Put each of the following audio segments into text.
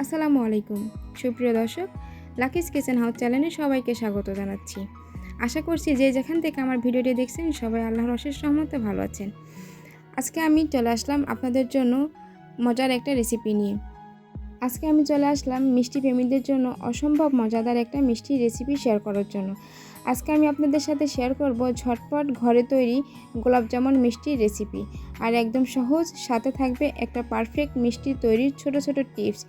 আসসালামু আলাইকুম সুপ্রিয় দর্শক, লাকিস কিচেন হাউস চ্যানেলে সবাইকে স্বাগত জানাচ্ছি। আশা করছি যে যেখান থেকে আমার ভিডিওটি দেখছেন সবাই আল্লাহর অশেষ রহমতে ভালো আছেন। আজকে আমি চলে আসলাম আপনাদের জন্য মজার একটা রেসিপি নিয়ে। আজকে আমি চলে আসলাম মিষ্টি প্রেমীদের জন্য অসম্ভব মজাদার একটা মিষ্টি রেসিপি শেয়ার করার জন্য। আজকে আমি আপনাদের সাথে শেয়ার করব ঝটপট ঘরে তৈরি গোলাপজামুন মিষ্টির রেসিপি, আর একদম সহজ, সাথে থাকবে একটা পারফেক্ট মিষ্টি তৈরির ছোট ছোট টিপস,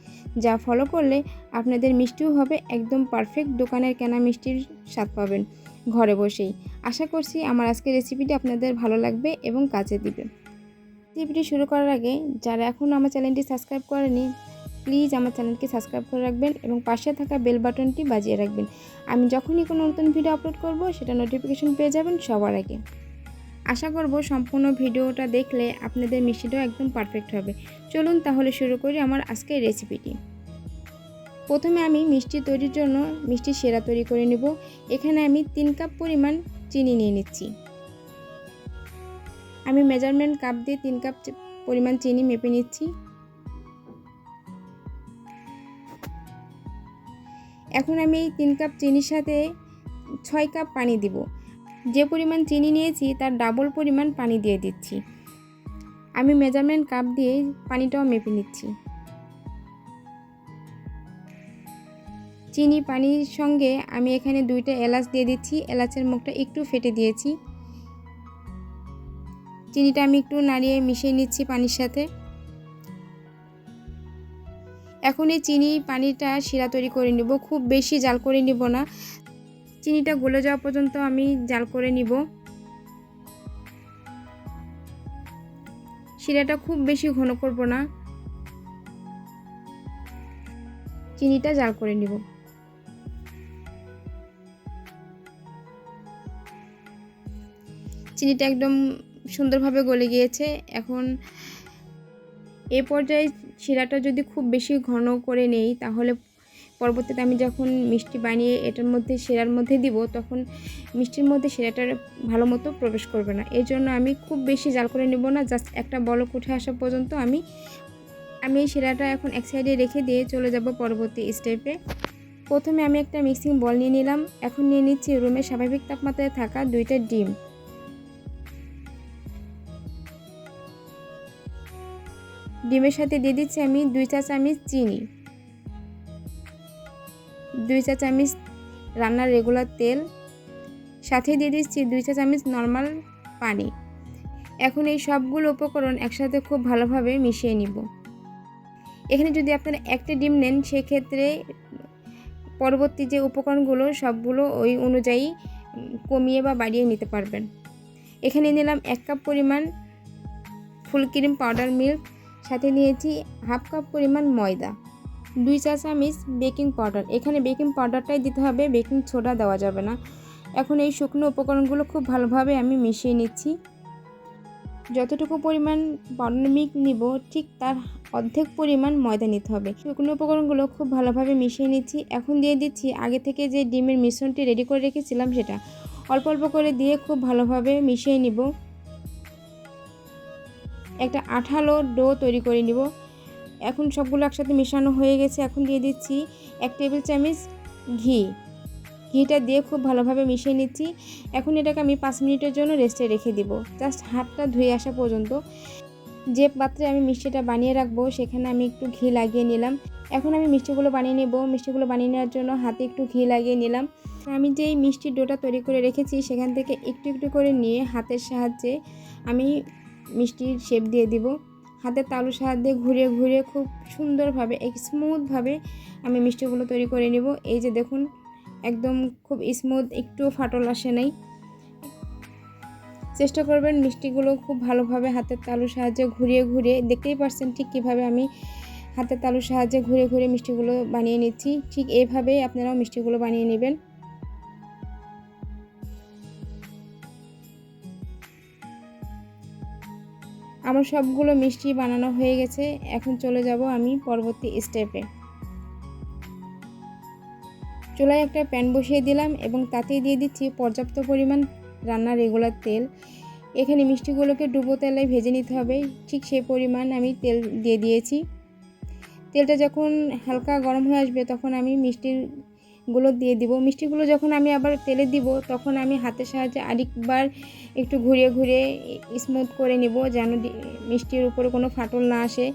যা ফলো করলে আপনাদের মিষ্টিও হবে একদম পারফেক্ট দোকানের কেনা মিষ্টির স্বাদ পাবেন ঘরে বসেই। আশা করছি আমার আজকের রেসিপিটি আপনাদের ভালো লাগবে এবং কাজে দিবে। রেসিপিটি শুরু করার আগে যারা এখনও আমার চ্যানেলটি সাবস্ক্রাইব করেনি, প্লিজ আমার চ্যানেলকে সাবস্ক্রাইব করে রাখবেন এবং পাশে থাকা বেল বাটনটি বাজিয়ে রাখবেন। আমি যখনই কোনো নতুন ভিডিও আপলোড করব সেটা নোটিফিকেশন পেয়ে যাবেন সবার আগে। আশা করব সম্পূর্ণ ভিডিওটা দেখলে আপনাদের মিষ্টিটাও একদম পারফেক্ট হবে। চলুন তাহলে শুরু করি আমার আজকের রেসিপিটি। প্রথমে আমি মিষ্টি তৈরির জন্য মিষ্টি সেরা তৈরি করে নেব। এখানে আমি 3 কাপ পরিমাণ চিনি নিয়ে নিচ্ছি। আমি মেজারমেন্ট কাপ দিয়ে 3 কাপ পরিমাণ চিনি মেপে নিচ্ছি। এখন আমি এই 3 কাপ চিনির সাথে 6 কাপ পানি দিব। যে পরিমাণ চিনি নিয়েছি তার ডাবল পরিমাণ পানি দিয়ে দিচ্ছি। আমি মেজারমেন্ট কাপ দিয়ে পানিটাও মেপে নিচ্ছি। চিনি পানির সঙ্গে আমি এখানে 2টা এলাচ দিয়ে দিচ্ছি। এলাচের মুখটা একটু ফেটে দিয়েছি। চিনিটা আমি একটু নাড়িয়ে মিশিয়ে নিচ্ছি পানির সাথে। এখন এই চিনি পানিটা শিরা তৈরি করে নিব। খুব বেশি জাল করে নিব না, চিনিটা গলে যাওয়া পর্যন্ত আমি জাল করে নিব। শিরাটা খুব বেশি ঘন করব না, চিনিটা জাল করে নিব। চিনিটা একদম সুন্দরভাবে গলে গিয়েছে। এখন এই পর্যায়ে শিরাটা যদি খুব বেশি ঘন করে নেই তাহলে পরবর্তীতে আমি যখন মিষ্টি বানিয়ে এটার মধ্যে শিরার মধ্যে দিব তখন মিষ্টির মধ্যে শিরাটার ভালো মতো প্রবেশ করবে না। এই জন্য আমি খুব বেশি জাল করে নেব না, জাস্ট একটা বলক উঠে আসা পর্যন্ত আমি এই শিরাটা এখন এক সাইডে রেখে দিয়ে চলে যাব পরবর্তী স্টেপে। প্রথমে আমি একটা মিক্সিং বল নিয়ে নিলাম। এখন নিয়ে নিচ্ছি রুমের স্বাভাবিক তাপমাত্রায় থাকা 2টা ডিম। ডিমের সাথে দিয়ে দিচ্ছি আমি 2 চা চামচ চিনি, 2 চা চামচ রান্নার রেগুলার তেল, সাথে দিয়ে দিচ্ছি 2 চা চামচ নর্মাল পানি। এখন এই সবগুলো উপকরণ একসাথে খুব ভালোভাবে মিশিয়ে নিব। এখানে যদি আপনারা একটা ডিম নেন সেক্ষেত্রে পরবর্তী যে উপকরণগুলো সবগুলো ওই অনুযায়ী কমিয়ে বা বাড়িয়ে নিতে পারবেন। এখানে নিলাম 1 কাপ পরিমাণ ফুল ক্রিম পাউডার মিল্ক, সাথে নিয়েছি হাফ কাপ পরিমাণ ময়দা, 2 চা চামচ বেকিং পাউডার। এখানে বেকিং পাউডারটাই দিতে হবে, বেকিং সোডা দেওয়া যাবে না। এখন এই শুকনো উপকরণগুলো খুব ভালোভাবে আমি মিশিয়ে নিচ্ছি। যতটুকু পরিমাণ পাউডার মিল্ক নিব ঠিক তার অর্ধেক পরিমাণ ময়দা নিতে হবে। শুকনো উপকরণগুলো খুব ভালোভাবে মিশিয়ে নিচ্ছি। এখন দিয়ে দিচ্ছি আগে থেকে যে ডিমের মিশ্রণটি রেডি করে রেখেছিলাম সেটা অল্প অল্প করে দিয়ে খুব ভালোভাবে মিশিয়ে নিব। একটা আঠালো ডো তৈরি করে নিব। এখন সবগুলো একসাথে মেশানো হয়ে গেছে। এখন দিয়ে দিচ্ছি 1 টেবিল চামচ ঘিটা দিয়ে খুব ভালোভাবে মিশিয়ে নিচ্ছি। এখন এটাকে আমি 5 মিনিটের জন্য রেস্টে রেখে দিব, জাস্ট হাতটা ধুয়ে আসা পর্যন্ত। যে পাত্রে আমি মিষ্টিটা বানিয়ে রাখবো সেখানে আমি একটু ঘি লাগিয়ে নিলাম। এখন আমি মিষ্টিগুলো বানিয়ে নেব। মিষ্টিগুলো বানিয়ে নেওয়ার জন্য হাতে একটু ঘি লাগিয়ে নিলাম। আমি যেই মিষ্টির ডোটা তৈরি করে রেখেছি সেখান থেকে একটু একটু করে নিয়ে হাতের সাহায্যে আমি মিষ্টির শেপ দিয়ে দিব। হাতের তালুর সাহায্যে ঘুরে ঘুরে খুব সুন্দরভাবে স্মুথভাবে আমি মিষ্টিগুলো তৈরি করে নেব। এই যে দেখুন, একদম খুব স্মুথ, একটুও ফাটল আসে নাই। চেষ্টা করবেন মিষ্টিগুলো খুব ভালোভাবে হাতের তালুর সাহায্যে ঘুরিয়ে ঘুরিয়ে, দেখতেই পাচ্ছেন ঠিক কীভাবে আমি হাতের তালুর সাহায্যে ঘুরে ঘুরে মিষ্টিগুলো বানিয়ে নিচ্ছি। ঠিক এইভাবেই আপনারাও মিষ্টিগুলো বানিয়ে নেবেন। আমার সবগুলো মিষ্টি বানানো হয়ে গেছে। এখন চলে যাব আমি পরবর্তী স্টেপে। চুলায় একটা প্যান বসিয়ে দিলাম এবং তাতে দিয়ে দিচ্ছি পর্যাপ্ত পরিমাণ রান্নার রেগুলার তেল। এখানে মিষ্টিগুলোকে ডুবো তেলে ভেজে নিতে হবে, ঠিক সেই পরিমাণ আমি তেল দিয়ে দিয়েছি। তেলটা যখন হালকা গরম হয়ে আসবে তখন আমি মিষ্টিগুলো দিয়ে দিব। মিষ্টিগুলো যখন আমি আবার তেলে দিব তখন আমি হাতের সাহায্যে আরেকবার একটু ঘুরিয়ে ঘুরিয়ে স্মুথ করে নিব, যেন মিষ্টির উপরে কোনো ফাটল না আসে।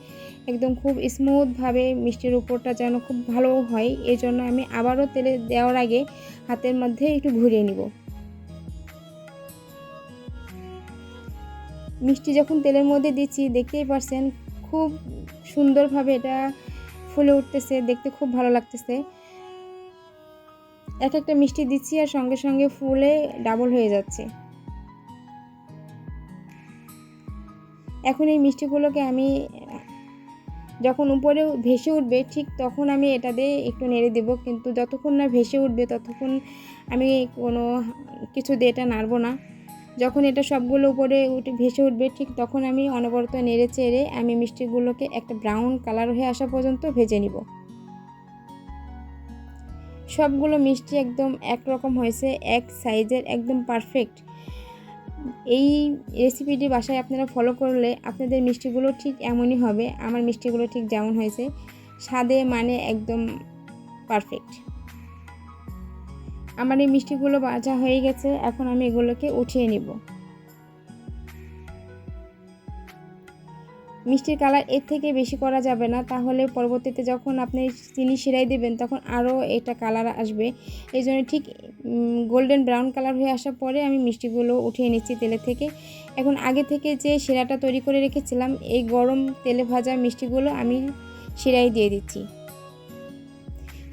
একদম খুব স্মুথভাবে মিষ্টির উপরটা যেন খুব ভালো হয়, এই জন্য আমি আবারও তেলে দেওয়ার আগে হাতের মধ্যে একটু ঘুরিয়ে নিব। মিষ্টি যখন তেলের মধ্যে দিচ্ছি দেখতেই পারছেন খুব সুন্দরভাবে এটা ফুলে উঠতেছে, দেখতে খুব ভালো লাগতেছে। এক একটা মিষ্টি দিচ্ছি আর সঙ্গে সঙ্গে ফুলে ডাবল হয়ে যাচ্ছে। এখন এই মিষ্টিগুলোকে আমি যখন উপরে ভেসে উঠবে ঠিক তখন আমি এটা দিয়ে একটু নেড়ে দেব, কিন্তু যতক্ষণ না ভেসে উঠবে ততক্ষণ আমি কোনো কিছু দিয়ে এটা নাড়ব না। যখন এটা সবগুলো উপরে ভেসে উঠবে ঠিক তখন আমি অনবরত নেড়ে চেড়ে আমি মিষ্টিগুলোকে একটা ব্রাউন কালার হয়ে আসা পর্যন্ত ভেজে নিব। সবগুলো মিষ্টি একদম একরকম হয়েছে, এক সাইজের, একদম পারফেক্ট। এই রেসিপিটি বাসায় আপনারা ফলো করলে আপনাদের মিষ্টিগুলো ঠিক এমনই হবে। আমার মিষ্টিগুলো ঠিক যেমন হয়েছে, স্বাদে মানে একদম পারফেক্ট। আমার এই মিষ্টিগুলো ভাজা হয়ে গেছে, এখন আমি এগুলোকে উঠিয়ে নিব। মিষ্টির কালার এর থেকে বেশি করা যাবে না, তাহলে পরবর্তীতে যখন আপনি চিনি শিরাই দেবেন তখন আরও এটা কালার আসবে। এই জন্য ঠিক গোল্ডেন ব্রাউন কালার হয়ে আসার পরে আমি মিষ্টিগুলো উঠিয়ে নিচ্ছি তেলে থেকে। এখন আগে থেকে যে শিরাটা তৈরি করে রেখেছিলাম এই গরম তেলে ভাজা মিষ্টিগুলো আমি শিরাই দিয়ে দিচ্ছি।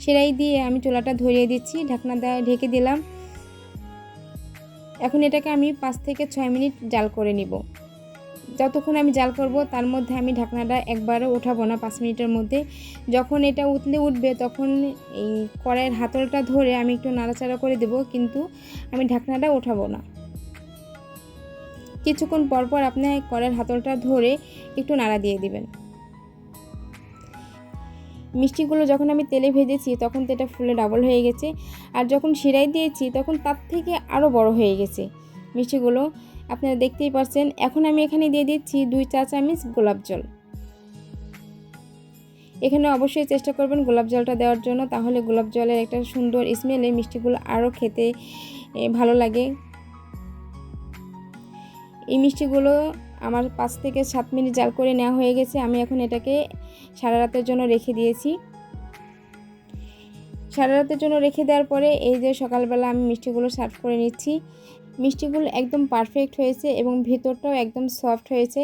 শিরাই দিয়ে আমি চুলাটা ধরিয়ে দিচ্ছি, ঢাকনা ঢেকে দিলাম। এখন এটাকে আমি 5 থেকে 6 মিনিট জাল করে নিব। যতক্ষণ আমি জাল করব তার মধ্যে আমি ঢাকনাটা একবারও উঠাবো না 5 মিনিটের মধ্যে। যখন এটা উঠবে তখন এই কড়াইয়ের হাতলটা ধরে আমি একটু নাড়াচাড়া করে দেব, কিন্তু আমি ঢাকনাটা উঠাবো না। কিছুক্ষণ পরপর আপনি কড়াইয়ের হাতলটা ধরে একটু নাড়া দিয়ে দিবেন। মিষ্টিগুলো যখন আমি তেলে ভেজেছি তখন তো এটা ফুলে ডাবল হয়ে গেছে, আর যখন শিরাই দিয়েছি তখন তার থেকে আরও বড় হয়ে গেছে মিষ্টিগুলো, আপনারা দেখতেই পাচ্ছেন। এখন আমি এখানে দিয়ে দিচ্ছি 2 চা চামচ গোলাপ জল। এখানে অবশ্যই চেষ্টা করবেন গোলাপ জলটা দেওয়ার জন্য, তাহলে গোলাপ জলের একটা সুন্দর স্মেলে মিষ্টিগুলো আরও খেতে ভালো লাগে। এই মিষ্টিগুলো আমার 5 থেকে 7 মিনিট জাল করে নেওয়া হয়ে গেছে। আমি এখন এটাকে সারা রাতের জন্য রেখে দিয়েছি। সারা রাতের জন্য রেখে দেওয়ার পরে এই যে সকালবেলা আমি মিষ্টিগুলো সার্ভ করে নিচ্ছি। মিষ্টিগুলো একদম পারফেক্ট হয়েছে এবং ভিতরটাও একদম সফট হয়েছে।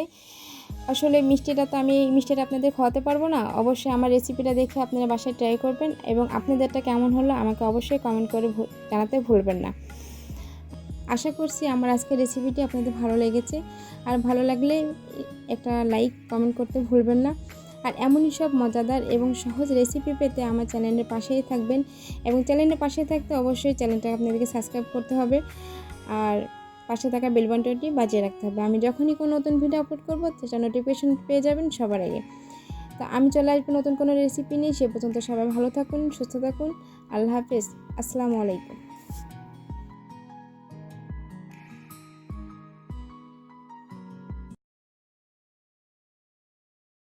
আসলে মিষ্টিটা আপনাদের খাওয়াতে পারবো না, অবশ্যই আমার রেসিপিটা দেখে আপনারা বাসায় ট্রাই করবেন এবং আপনাদেরটা কেমন হলো আমাকে অবশ্যই কমেন্ট করে জানাতে ভুলবেন না। আশা করছি আমার আজকের রেসিপিটি আপনাদের ভালো লেগেছে, আর ভালো লাগলে একটা লাইক কমেন্ট করতে ভুলবেন না। আর এমনই সব মজাদার এবং সহজ রেসিপি পেতে আমার চ্যানেলের পাশেই থাকবেন, এবং চ্যানেলের পাশে থাকতে অবশ্যই চ্যানেলটা আপনাদেরকে সাবস্ক্রাইব করতে হবে আর পাশে থাকা বেল বাটনটি বাজিয়ে রাখতে হবে। আমি যখনই কোনো নতুন ভিডিও আপলোড করবো সেটা নোটিফিকেশন পেয়ে যাবেন সবার আগে। তো আমি চলে আসবো নতুন কোনো রেসিপি নিয়ে। সে পর্যন্ত সবাই ভালো থাকুন, সুস্থ থাকুন। আল্লাহ হাফেজ, আসসালামু আলাইকুম।